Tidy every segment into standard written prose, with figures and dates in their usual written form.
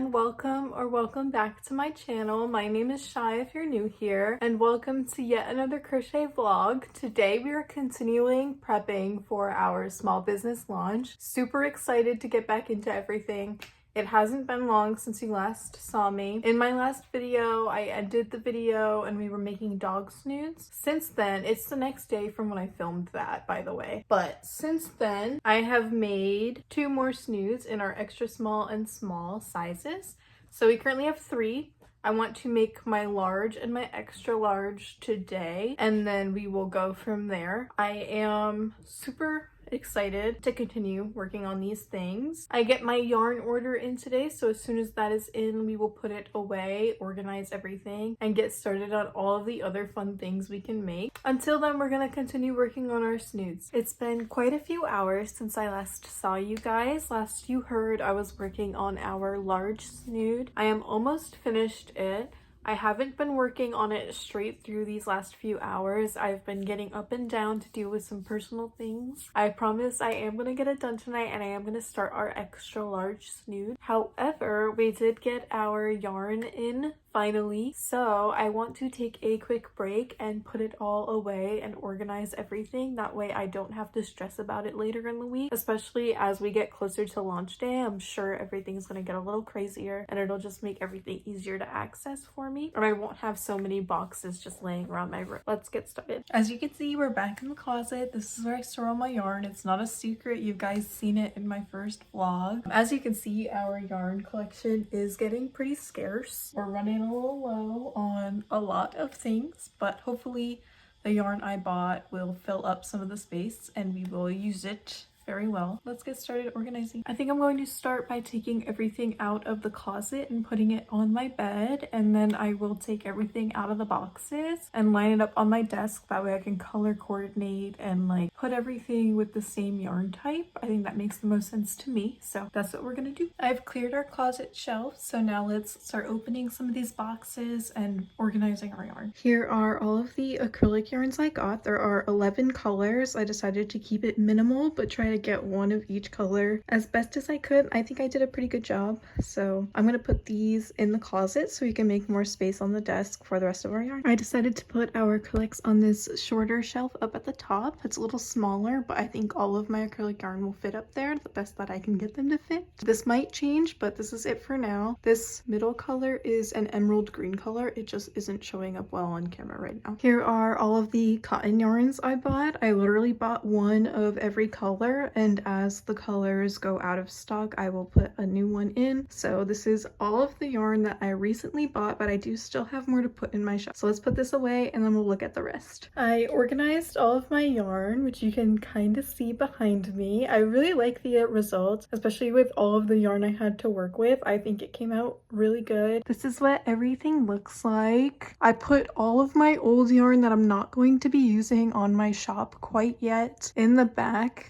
and welcome back to my channel. My name is Shy if you're new here, and welcome to yet another crochet vlog. Today we are continuing prepping for our small business launch. Super excited to get back into everything. It hasn't been long since you last saw me. In my last video, I ended the video and we were making dog snoods. Since then, it's the next day from when I filmed that, by the way. But since then, I have made 2 more snoods in our extra small and small sizes. So we currently have 3. I want to make my large and my extra large today, and then we will go from there. I am super excited to continue working on these things. I get my yarn order in today, so as soon as that is in, we will put it away, organize everything, and get started on all of the other fun things we can make. Until then, we're gonna continue working on our snoods. It's been quite a few hours since I last saw you guys. Last you heard, I was working on our large snood. I am almost finished it. I haven't been working on it straight through these last few hours. I've been getting up and down to deal with some personal things. I promise I am going to get it done tonight, and I am going to start our extra large snood. However, we did get our yarn in finally, so I want to take a quick break and put it all away and organize everything. That way I don't have to stress about it later in the week, especially as we get closer to launch day. I'm sure everything's gonna get a little crazier and it'll just make everything easier to access for me, and I won't have so many boxes just laying around my room. Let's get started. As you can see, we're back in the closet. This is where I store all my yarn. It's not a secret. You guys seen it in my first vlog. As you can see, our yarn collection is getting pretty scarce. We're running a little low on a lot of things, but hopefully the yarn I bought will fill up some of the space and we will use it very well. Let's get started organizing. I think I'm going to start by taking everything out of the closet and putting it on my bed, and then I will take everything out of the boxes and line it up on my desk. That way I can color coordinate and like put everything with the same yarn type. I think that makes the most sense to me, so that's what we're gonna do. I've cleared our closet shelf, so now let's start opening some of these boxes and organizing our yarn. Here are all of the acrylic yarns I got. There are 11 colors. I decided to keep it minimal but try to get one of each color as best as I could. I think I did a pretty good job, so I'm gonna put these in the closet so we can make more space on the desk for the rest of our yarn. I decided to put our acrylics on this shorter shelf up at the top. It's a little smaller, but I think all of my acrylic yarn will fit up there the best that I can get them to fit. This might change, but this is it for now. This middle color is an emerald green color. It just isn't showing up well on camera right now. Here are all of the cotton yarns I bought. I literally bought one of every color, and as the colors go out of stock, I will put a new one in. So this is all of the yarn that I recently bought, but I do still have more to put in my shop. So let's put this away and then we'll look at the rest. I organized all of my yarn, which you can kind of see behind me. I really like the results, especially with all of the yarn I had to work with. I think it came out really good. This is what everything looks like. I put all of my old yarn that I'm not going to be using on my shop quite yet in the back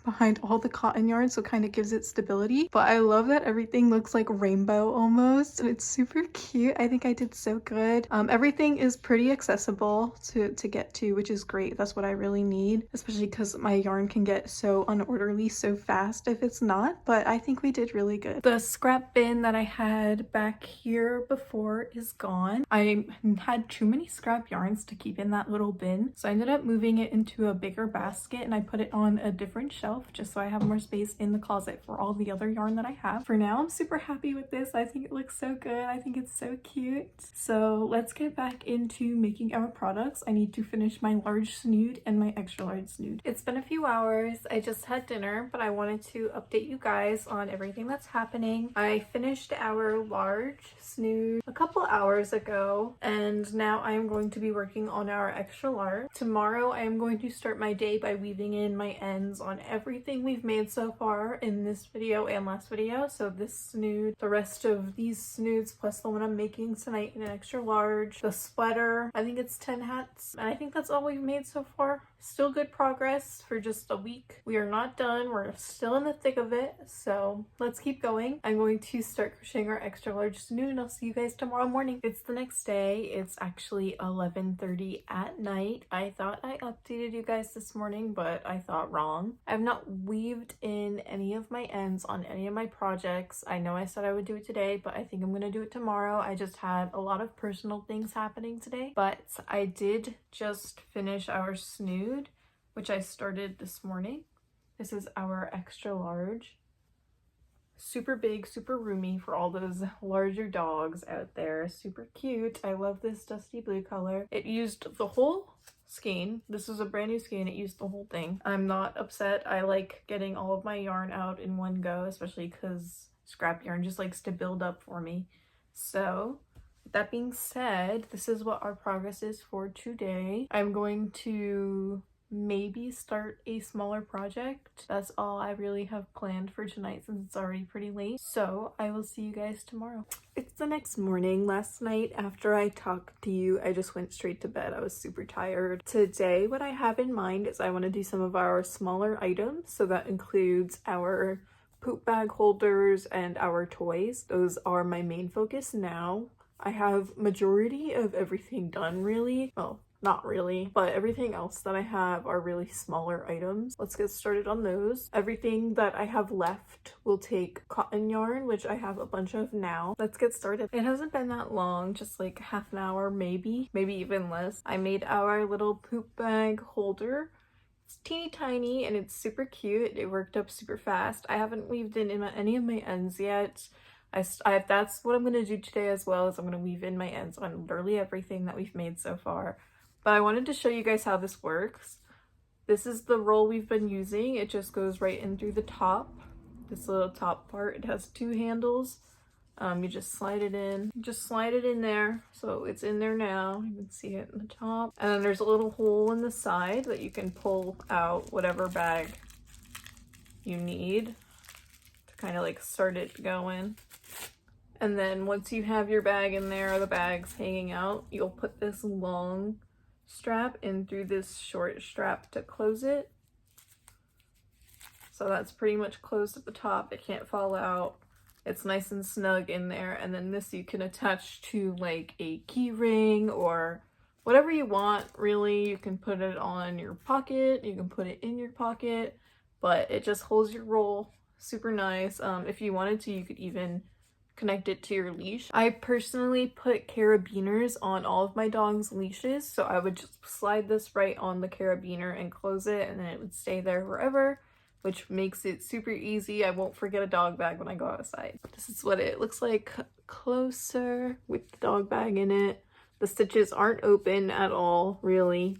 behind all the cotton yarn, so kind of gives it stability. But I love that everything looks like rainbow almost, and it's super cute. I think I did so good. Everything is pretty accessible to get to, which is great. That's what I really need, especially because my yarn can get so unorderly so fast if it's not, but I think we did really good. The scrap bin that I had back here before is gone. I had too many scrap yarns to keep in that little bin, so I ended up moving it into a bigger basket and I put it on a different shelf just so I have more space in the closet for all the other yarn that I have. For now, I'm super happy with this. I think it looks so good. I think it's so cute. So let's get back into making our products. I need to finish my large snood and my extra large snood. It's been a few hours. I just had dinner, but I wanted to update you guys on everything that's happening. I finished our large snood a couple hours ago, and now I am going to be working on our extra large. Tomorrow, I am going to start my day by weaving in my ends on everything we've made so far in this video and last video. So this snood, the rest of these snoods, plus the one I'm making tonight in an extra large, the sweater, I think it's 10 hats, and I think that's all we've made so far. still good progress for just a week. We are not done. We're still in the thick of it. So let's keep going. I'm going to start crocheting our extra large snood and I'll see you guys tomorrow morning. It's the next day. It's actually 11:30 at night. I thought I updated you guys this morning, but I thought wrong. I've not weaved in any of my ends on any of my projects. I know I said I would do it today, but I think I'm gonna do it tomorrow. I just had a lot of personal things happening today, but I did just finish our snood, which I started this morning. This is our extra large. Super big, super roomy for all those larger dogs out there. Super cute. I love this dusty blue color. It used the whole skein. This is a brand new skein. It used the whole thing. I'm not upset. I like getting all of my yarn out in one go, especially because scrap yarn just likes to build up for me. So that being said, this is what our progress is for today. I'm going to maybe start a smaller project. That's all I really have planned for tonight since it's already pretty late. So I will see you guys tomorrow. It's the next morning. Last night after I talked to you, I just went straight to bed. I was super tired. Today, what I have in mind is I want to do some of our smaller items. So that includes our poop bag holders and our toys. Those are my main focus now. I have majority of everything done really. Well, not really, but everything else that I have are really smaller items. Let's get started on those. Everything that I have left will take cotton yarn, which I have a bunch of now. Let's get started. It hasn't been that long, just like half an hour, maybe even less. I made our little poop bag holder. It's teeny tiny and it's super cute. It worked up super fast. I haven't weaved in any of my ends yet. That's what I'm going to do today as well, is I'm going to weave in my ends on literally everything that we've made so far. But I wanted to show you guys how this works. This is the roll we've been using. It just goes right in through the top. This little top part. It has two handles. You just slide it in. Just slide it in there. So it's in there now. You can see it in the top. And then there's a little hole in the side that you can pull out whatever bag you need to kind of like start it going. And then once you have your bag in there, the bag's hanging out, you'll put this long strap in through this short strap to close it. So that's pretty much closed at the top. It can't fall out. It's nice and snug in there. And then this you can attach to like a key ring or whatever you want, really. You can put it on your pocket. You can put it in your pocket, but it just holds your roll. Super nice. If you wanted to, you could even connect it to your leash. I personally put carabiners on all of my dog's leashes, so I would just slide this right on the carabiner and close it, and then it would stay there forever, which makes it super easy. I won't forget a dog bag when I go outside. This is what it looks like closer with the dog bag in it. The stitches aren't open at all, really.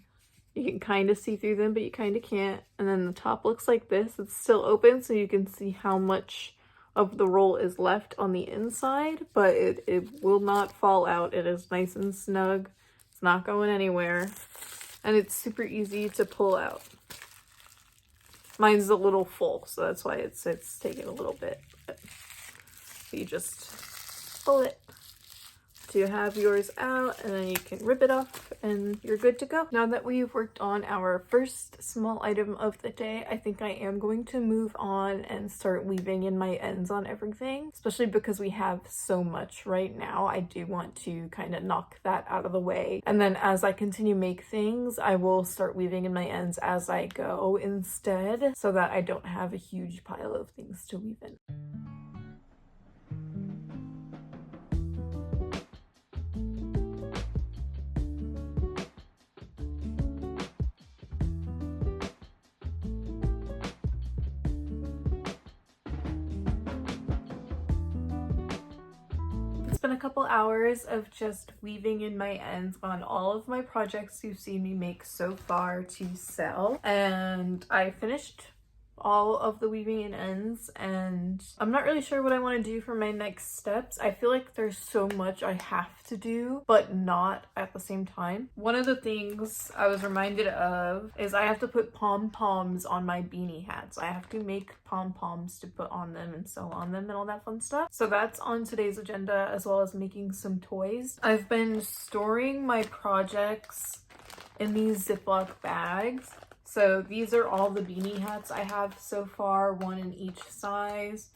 You can kind of see through them, but you kind of can't. And then the top looks like this. It's still open, so you can see how much of the roll is left on the inside, but it will not fall out. It is nice and snug. It's not going anywhere. And it's super easy to pull out. Mine's a little full, so that's why it's taking a little bit. But you just pull it to have yours out, and then you can rip it off and you're good to go. Now that we've worked on our first small item of the day, I think I am going to move on and start weaving in my ends on everything, especially because we have so much right now. I do want to kind of knock that out of the way, and then as I continue make things, I will start weaving in my ends as I go instead, so that I don't have a huge pile of things to weave in. Been a couple hours of just weaving in my ends on all of my projects you've seen me make so far to sell, and I finished all of the weaving in ends, and I'm not really sure what I want to do for my next steps. I feel like there's so much I have to do, but not at the same time. One of the things I was reminded of is I have to put pom-poms on my beanie hats. I have to make pom-poms to put on them and sew on them and all that fun stuff. So that's on today's agenda, as well as making some toys. I've been storing my projects in these Ziploc bags. So these are all the beanie hats I have so far, one in each size.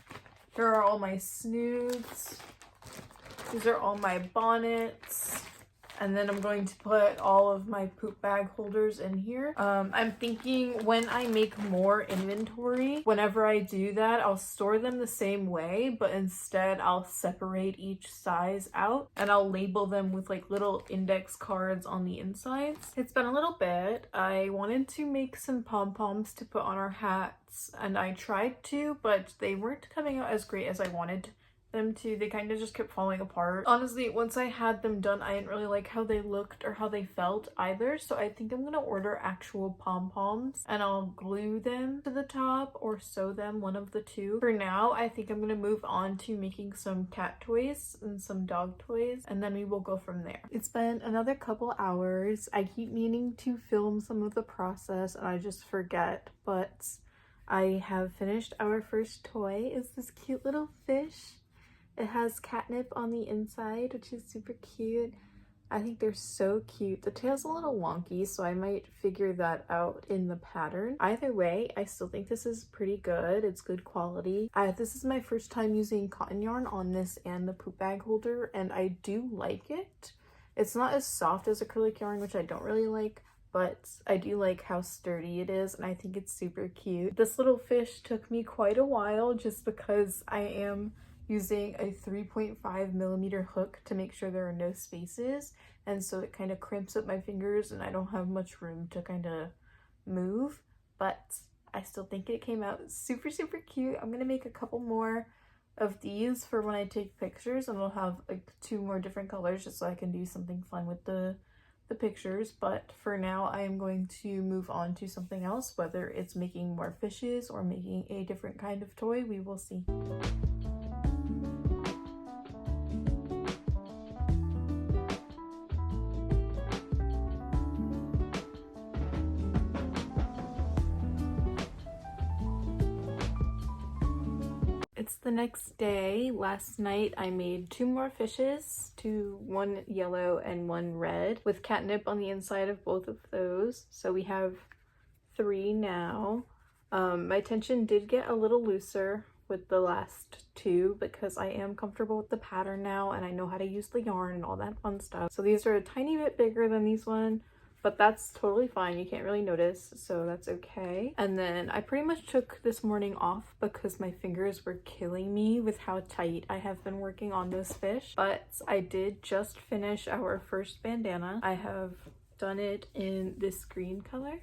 Here are all my snoods. These are all my bonnets. And then I'm going to put all of my poop bag holders in here. I'm thinking when I make more inventory, whenever I do that, I'll store them the same way, but instead I'll separate each size out and I'll label them with like little index cards on the insides. It's been a little bit. I wanted to make some pom-poms to put on our hats and I tried to, but they weren't coming out as great as I wanted them to. They kind of just kept falling apart. Honestly, once I had them done, I didn't really like how they looked or how they felt either, so I think I'm gonna order actual pom-poms and I'll glue them to the top or sew them, one of the two. For now, I think I'm gonna move on to making some cat toys and some dog toys, and then we will go from there. It's been another couple hours. I keep meaning to film some of the process and I just forget, but I have finished our first toy. It's this cute little fish. It has catnip on the inside, which is super cute. I think they're so cute. The tail's a little wonky, so I might figure that out in the pattern. Either way, I still think this is pretty good. It's good quality. This is my first time using cotton yarn on this and the poop bag holder, and I do like it. It's not as soft as acrylic yarn, which I don't really like, but I do like how sturdy it is, and I think it's super cute. This little fish took me quite a while just because I am using a 3.5mm hook to make sure there are no spaces, and so it kind of crimps up my fingers and I don't have much room to kind of move, but I still think it came out super cute. I'm gonna make a couple more of these for when I take pictures, and we'll have like 2 more different colors just so I can do something fun with the pictures. But for now, I am going to move on to something else, whether it's making more fishes or making a different kind of toy. We will see. It's the next day. Last night I made 2 more fishes, one yellow and one red, with catnip on the inside of both of those. So we have 3 now. My tension did get a little looser with the last 2 because I am comfortable with the pattern now and I know how to use the yarn and all that fun stuff. So these are a tiny bit bigger than these one, but that's totally fine. You can't really notice, so that's okay. And then I pretty much took this morning off because my fingers were killing me with how tight I have been working on those fish. But I did just finish our first bandana. I have done it in this green color,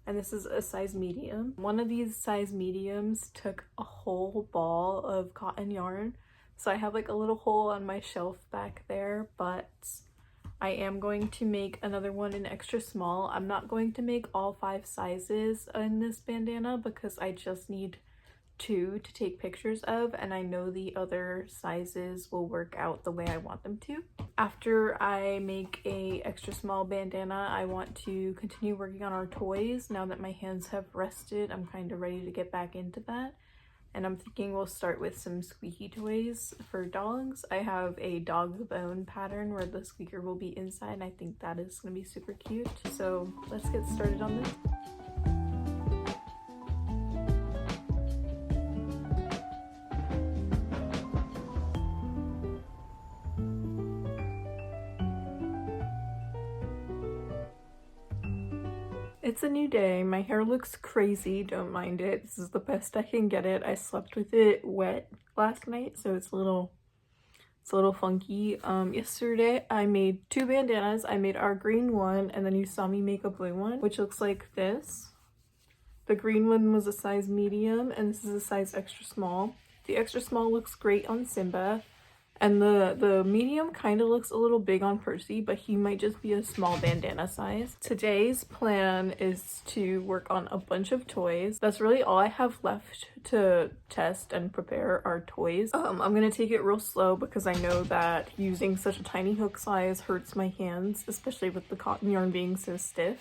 and this is a size medium. One of these size mediums took a whole ball of cotton yarn, so I have like a little hole on my shelf back there, but I am going to make another one in extra small. I'm not going to make all 5 sizes in this bandana because I just need 2 to take pictures of, and I know the other sizes will work out the way I want them to. After I make a extra small bandana, I want to continue working on our toys. Now that my hands have rested, I'm kind of ready to get back into that. And I'm thinking we'll start with some squeaky toys for dogs. I have a dog bone pattern where the squeaker will be inside, and I think that is going to be super cute. So let's get started on this. It's a new day. My hair looks crazy, don't mind it. This is the best I can get it. I slept with it wet last night, so it's a little funky. Yesterday I made 2 bandanas. I made our green one, and then you saw me make a blue one, which looks like this. The green one was a size medium, and this is a size extra small. The extra small looks great on Simba, and the medium kind of looks a little big on Percy, but he might just be a small bandana size. Today's plan is to work on a bunch of toys. That's really all I have left to test and prepare our toys. I'm gonna take it real slow because I know that using such a tiny hook size hurts my hands, especially with the cotton yarn being so stiff.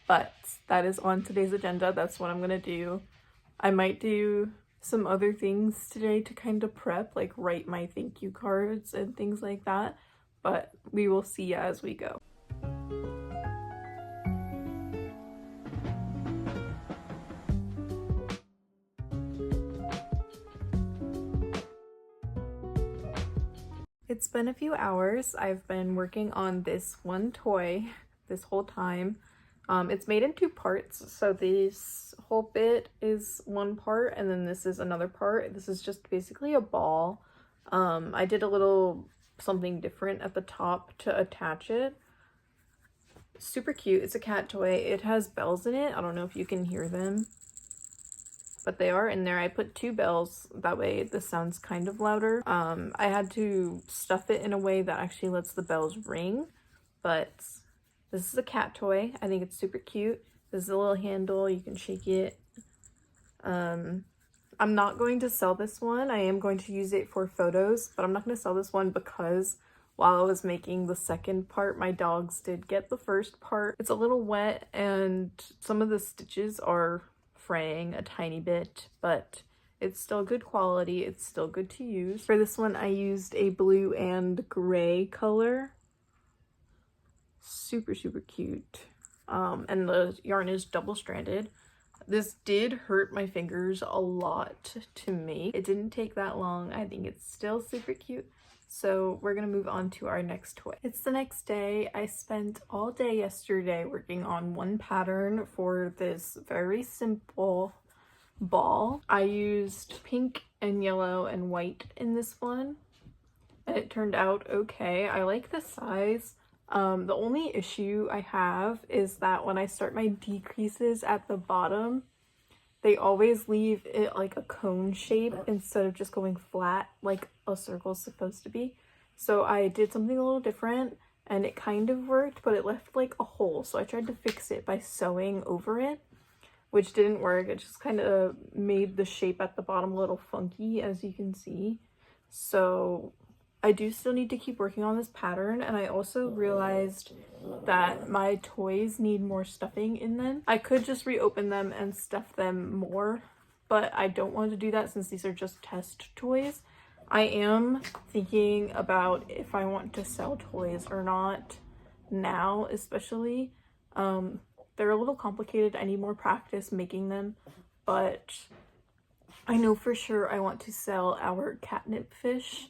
But that is on today's agenda. That's what I'm gonna do. I might do some other things today to kind of prep, like write my thank you cards and things like that, but we will see as we go. It's been a few hours. I've been working on this one toy this whole time. It's made in two parts, so this whole bit is one part and then this is another part. This is just basically a ball. I did a little something different at the top to attach it. Super cute. It's a cat toy. It has bells in it. I don't know if you can hear them, but they are in there. I put 2 bells, that way the sound's kind of louder. I had to stuff it in a way that actually lets the bells ring, but this is a cat toy. I think it's super cute. There's a little handle, you can shake it. I'm not going to sell this one. I am going to use it for photos, but I'm not going to sell this one because while I was making the second part, my dogs did get the first part. It's a little wet and some of the stitches are fraying a tiny bit, but it's still good quality. It's still good to use. For this one, I used a blue and gray color. Super, super cute. And the yarn is double-stranded. This did hurt my fingers a lot to make. It didn't take that long. I think it's still super cute. So we're gonna move on to our next toy. It's the next day. I spent all day yesterday working on one pattern for this very simple ball. I used pink and yellow and white in this one, and it turned out okay. I like the size. The only issue I have is that when I start my decreases at the bottom, they always leave it like a cone shape instead of just going flat like a circle's supposed to be. So I did something a little different and it kind of worked, but it left like a hole. So I tried to fix it by sewing over it, which didn't work. It just kind of made the shape at the bottom a little funky, as you can see. So I do still need to keep working on this pattern, and I also realized that my toys need more stuffing in them. I could just reopen them and stuff them more, but I don't want to do that since these are just test toys. I am thinking about if I want to sell toys or not now, especially. They're a little complicated. I need more practice making them, but I know for sure I want to sell our catnip fish.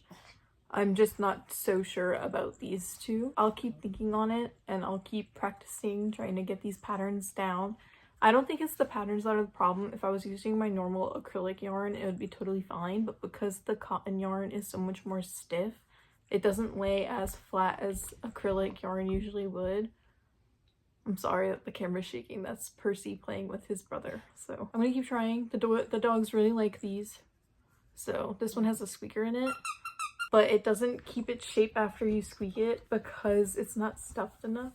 I'm just not so sure about these two. I'll keep thinking on it and I'll keep practicing trying to get these patterns down. I don't think it's the patterns that are the problem. If I was using my normal acrylic yarn, it would be totally fine, but because the cotton yarn is so much more stiff, it doesn't lay as flat as acrylic yarn usually would. I'm sorry that the camera's shaking. That's Percy playing with his brother. So I'm gonna keep trying. The dogs really like these. So this one has a squeaker in it, but it doesn't keep its shape after you squeak it because it's not stuffed enough.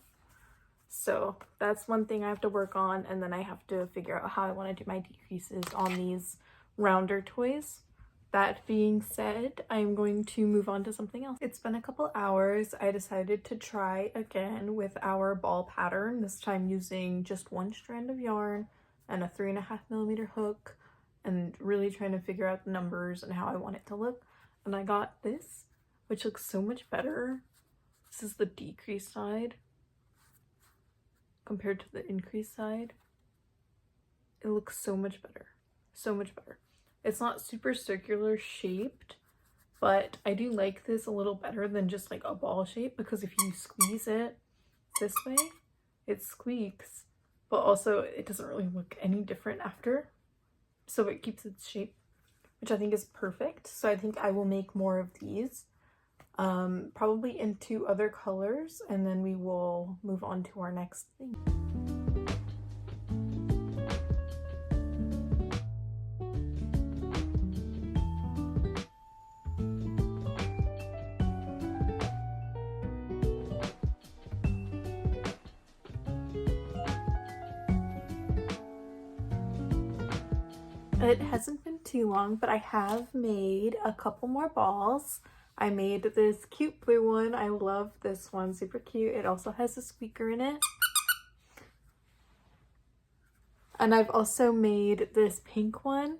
So that's one thing I have to work on, and then I have to figure out how I want to do my decreases on these rounder toys. That being said, I'm going to move on to something else. It's been a couple hours. I decided to try again with our ball pattern, this time using just one strand of yarn and a 3.5mm hook, and really trying to figure out the numbers and how I want it to look. And I got this, which looks so much better. This is the decrease side compared to the increase side. It looks so much better. So much better. It's not super circular shaped, but I do like this a little better than just like a ball shape, because if you squeeze it this way, it squeaks, but also it doesn't really look any different after. So it keeps its shape, which I think is perfect. So I think I will make more of these, probably in 2 other colors, and then we will move on to our next thing. It hasn't been too long, but I have made a couple more balls. I made this cute blue one. I love this one, super cute. It also has a squeaker in it. And I've also made this pink one,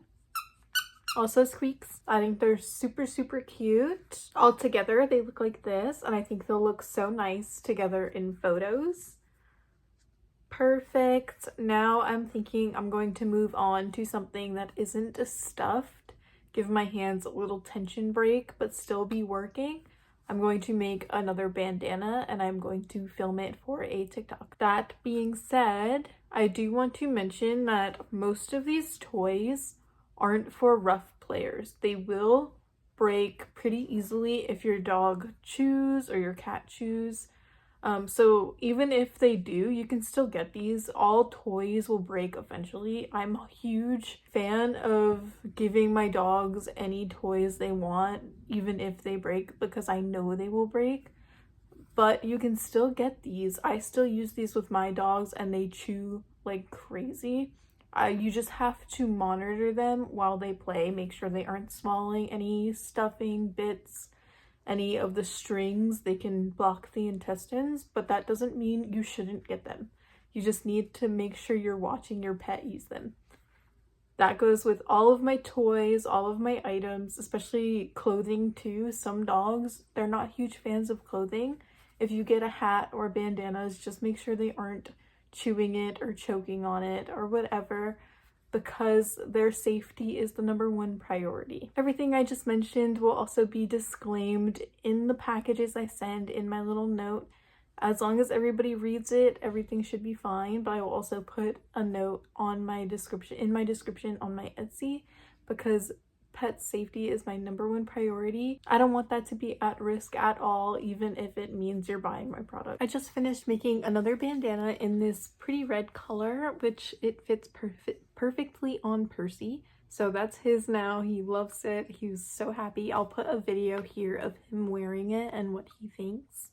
also squeaks. I think they're super, super cute. All together, they look like this, and I think they'll look so nice together in photos. Perfect. Now I'm thinking I'm going to move on to something that isn't stuffed. Give my hands a little tension break, but still be working. I'm going to make another bandana and I'm going to film it for a TikTok. That being said, I do want to mention that most of these toys aren't for rough players. They will break pretty easily if your dog chews or your cat chews. So even if they do, you can still get these. All toys will break eventually. I'm a huge fan of giving my dogs any toys they want, even if they break, because I know they will break. But you can still get these. I still use these with my dogs and they chew like crazy. You just have to monitor them while they play, make sure they aren't swallowing any stuffing, bits, any of the strings. They can block the intestines, but that doesn't mean you shouldn't get them. You just need to make sure you're watching your pet use them. That goes with all of my toys, all of my items, especially clothing too. Some dogs, they're not huge fans of clothing. If you get a hat or bandanas, just make sure they aren't chewing it or choking on it or whatever, because their safety is the #1 priority. Everything I just mentioned will also be disclaimed in the packages I send in my little note. As long as everybody reads it, everything should be fine, but I will also put a note on my description, in my description on my Etsy, because pet safety is my #1 priority. I don't want that to be at risk at all, even if it means you're buying my product. I just finished making another bandana in this pretty red color, which it fits perfectly on Percy. So that's his now. He loves it. He was so happy. I'll put a video here of him wearing it and what he thinks.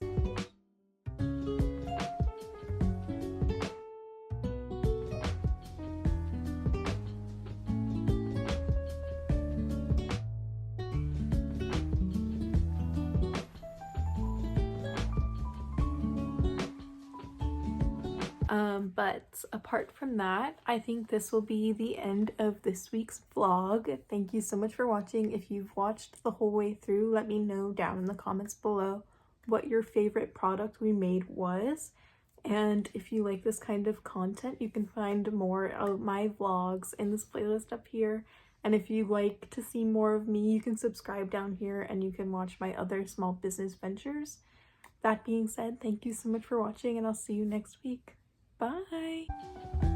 But apart from that, I think this will be the end of this week's vlog. Thank you so much for watching. If you've watched the whole way through, let me know down in the comments below what your favorite product we made was. And if you like this kind of content, you can find more of my vlogs in this playlist up here. And if you'd like to see more of me, you can subscribe down here and you can watch my other small business ventures. That being said, thank you so much for watching and I'll see you next week. Bye!